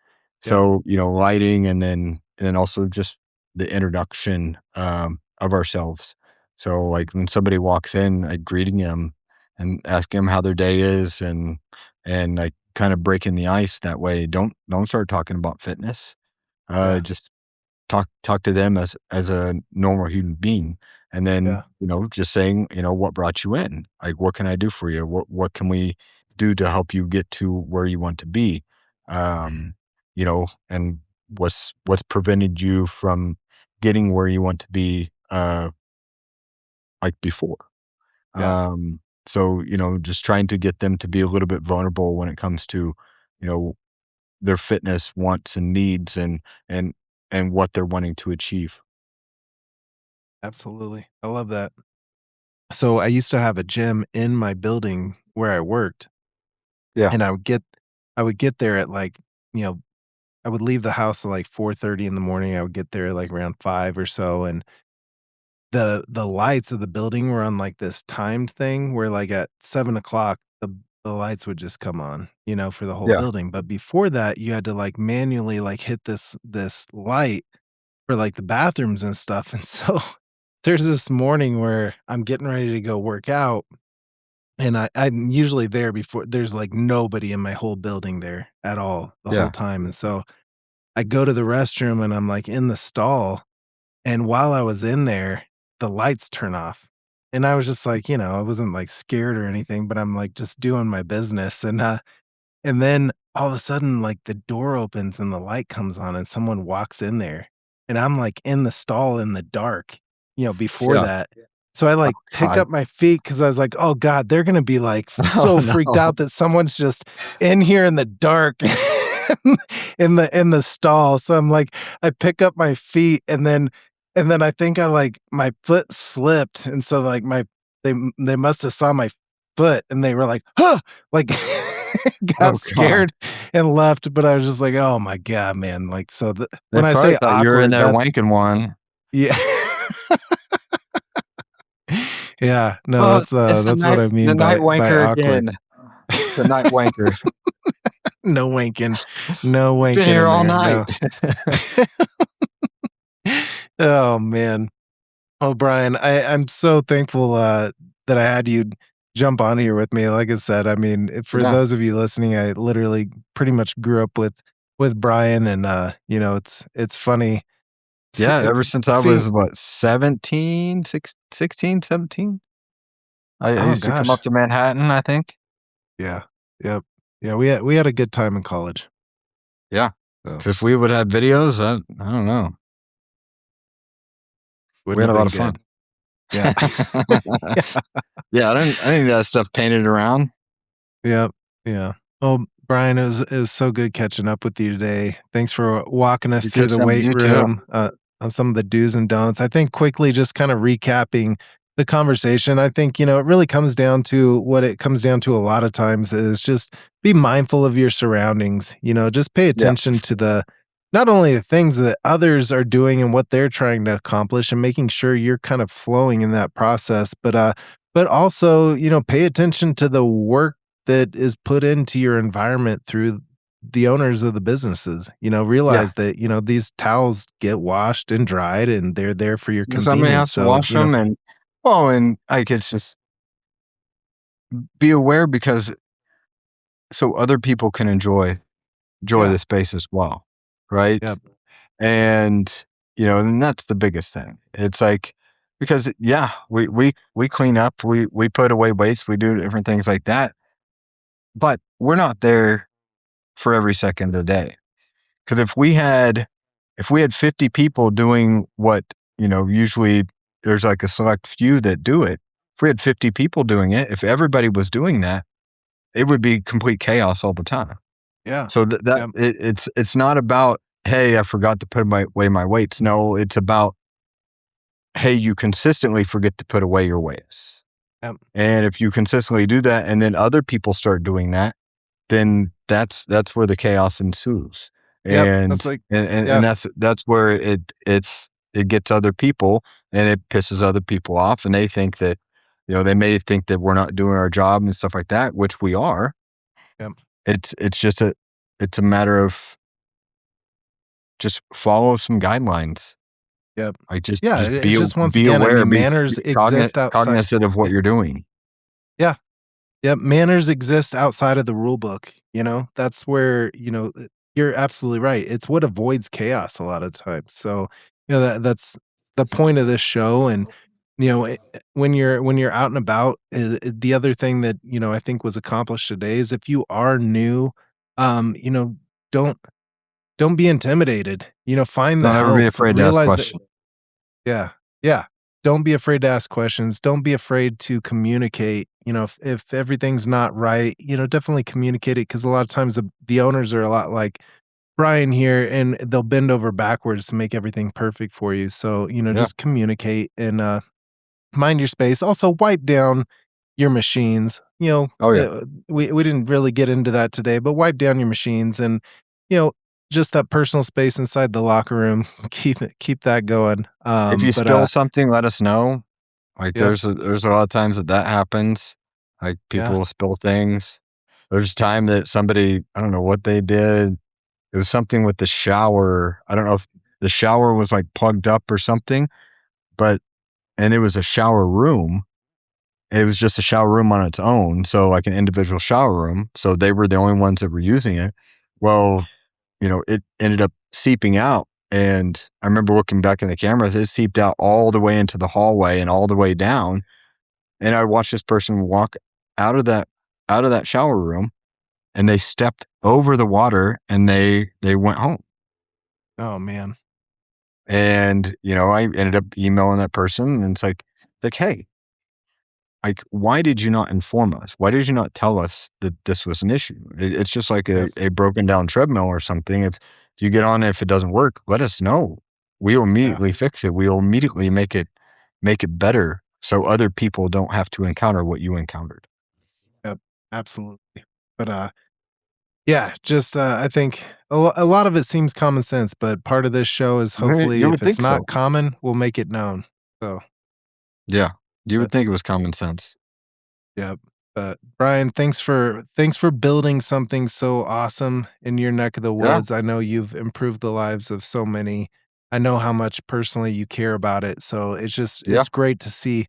Yeah. So, lighting and then also just the introduction of ourselves. So like when somebody walks in, like greeting them and asking them how their day is and like kind of breaking the ice that way. Don't start talking about fitness. Yeah. Just talk to them as a normal human being, and then Yeah. just saying, what brought you in, like what can I do for you, what can we do to help you get to where you want to be, and what's prevented you from getting where you want to be, like before. Yeah. So, just trying to get them to be a little bit vulnerable when it comes to, you know, their fitness wants and needs and and what they're wanting to achieve. Absolutely. I love that. So I used to have a gym in my building where I worked, Yeah. and I would get there at like, you know, I would leave the house at like 4:30 in the morning. I would get there like around 5 or so, and the lights of the building were on like this timed thing where like at 7 o'clock the lights would just come on, for the whole Yeah. building. But before that, you had to like manually like hit this light for like the bathrooms and stuff. And so there's this morning where I'm getting ready to go work out, and I'm usually there before there's like nobody in my whole building there at all the whole Yeah. time. And so I go to the restroom and I'm like in the stall, and while I was in there, the lights turn off. And I was just like, I wasn't like scared or anything, but I'm like just doing my business. And then all of a sudden, like, the door opens and the light comes on and someone walks in there, and I'm, like, in the stall in the dark, before Yeah. that. So I, Oh like, pick God. up my feet because I was like, "Oh god, they're gonna be, like, Oh so freaked no. out that someone's just in here in the dark in the stall." So I'm like, I pick up my feet, and then I think my foot slipped, and so, like, they must have saw my foot, and they were like, "Huh!" Like, got Oh God. scared and left, but I was just like, "Oh my god, man." Like, so They when I probably say thought you were in awkward, there that's wanking one. yeah. Yeah, no, Oh, it's that's what I the mean night by wanker awkward. again. The night wanker. No wanking. No Been wanking here in all there, night. no. Oh, man. Oh, Brian, I'm so thankful, that I had you jump on here with me. Like I said, I mean, for Yeah. those of you listening, I literally pretty much grew up with Brian, and, it's funny Yeah, uh, ever since I seeing was, what, 17, 16, 17? I oh used to come up gosh. to Manhattan, I think. Yeah. Yep. Yeah, we had a good time in college, Yeah. so If we would have videos, I don't know. We wouldn't had have a lot been of fun. good. Yeah. Yeah, I didn't need that stuff painted around. Yep. Yeah. Well, Brian, it was so good catching up with you today. Thanks for walking us Good through the catching up with weight you too. room, on some of the do's and don'ts. I think quickly just kind of recapping the conversation, I think, it really comes down to what it comes down to a lot of times is just be mindful of your surroundings, just pay Yeah, attention to not only the things that others are doing and what they're trying to accomplish and making sure you're kind of flowing in that process, but also, pay attention to the work that is put into your environment through the owners of the businesses. yeah. Realize that, these towels get washed and dried and they're there for your Somebody convenience. has to So, wash them, and like, it's just be aware because so other people can enjoy yeah, the space as well, right? yep, And, and that's the biggest thing. It's like because yeah, we clean up, we put away weights, we do different things like that, but we're not there for every second of the day. Because if we had 50 people doing what, usually there's like a select few that do it. If we had 50 people doing it, if everybody was doing that, it would be complete chaos all the time. yeah, So yep, it's not about, hey, I forgot to put away my weights. No, it's about, hey, you consistently forget to put away your weights. yep, And if you consistently do that and then other people start doing that, then that's where the chaos ensues. yep. That's like, And yeah, that's where it gets other people and it pisses other people off and they think that, they may think that we're not doing our job and stuff like that, which we are. yep, It's just it's a matter of just follow some guidelines. yep. Like Yeah, just it's just once be again, I aware, mean, manners be exist outside. cognizant of what you're doing. Yeah. Yep, manners exist outside of the rule book, That's where, you're absolutely right. It's what avoids chaos a lot of times. So, that's the point of this show. And, when you're out and about, the other thing that, I think was accomplished today is if you are new, don't don't be intimidated. Find the Don't ever be help. afraid to ask Realize that questions. yeah. Yeah. don't be afraid to ask questions. Don't be afraid to communicate. If everything's not right, definitely communicate it, because a lot of times the owners are a lot like Brian here, and they'll bend over backwards to make everything perfect for you. So, Yeah. just communicate and mind your space. Also, wipe down your machines. Oh yeah. We didn't really get into that today, but wipe down your machines and, you know, just that personal space inside the locker room. Keep that going. If you But spill something, let us know. Like yep, there's a lot of times that happens. Like people yeah. will spill things. There's a time that somebody, I don't know what they did. It was something with the shower. I don't know if the shower was like plugged up or something, but and it was a shower room. It was just a shower room on its own, so like an individual shower room. So they were the only ones that were using it. Well, it ended up seeping out. And I remember looking back in the cameras, it seeped out all the way into the hallway and all the way down. And I watched this person walk out of that shower room, and they stepped over the water and they went home. Oh man. And, I ended up emailing that person, and it's like, hey, like, why did you not inform us? Why did you not tell us that this was an issue? It's just like Yep. a broken down treadmill or something. If you get on it, if it doesn't work, let us know. We'll Yeah. immediately fix it. We'll immediately make it better so other people don't have to encounter what you encountered. Yep. Absolutely. But yeah, just I think a lot of it seems common sense, but part of this show is hopefully You would if it's think not so. common, we'll make it known. So, Yeah. You but would think it was common sense. yeah. But Brian, thanks for building something so awesome in your neck of the Yeah. woods. I know you've improved the lives of so many. I know how much personally you care about it. So Yeah. it's great to see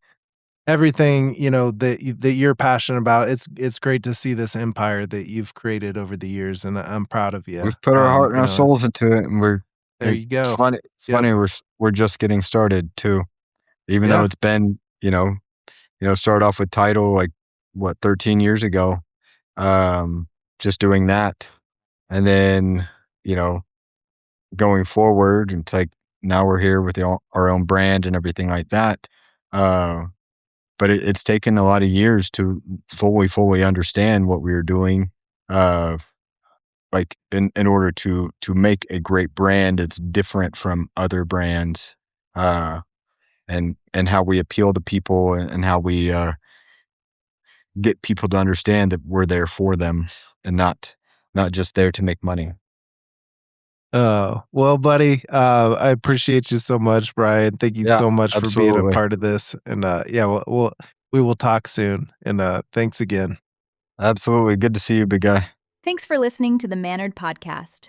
everything, that you're passionate about. It's great to see this empire that you've created over the years, and I'm proud of you. We've put our heart and our souls into it, and There you it's go. funny. It's Yep. funny. We're just getting started too, even though Yeah. it's been, started off with title like what 13 years ago. Um, just doing that, and then you know going forward, it's like now we're here with our own brand and everything like that. Uh, but it's taken a lot of years to fully understand what we were doing. Uh, like in order to make a great brand, it's different from other brands. And how we appeal to people, and how we get people to understand that we're there for them, and not just there to make money. Oh, well, buddy, I appreciate you so much, Brian. Thank you Yeah, so much for being a absolutely. part of this. And yeah, we will talk soon. And thanks again. Absolutely. Good to see you, big guy. Thanks for listening to the Mannered Podcast.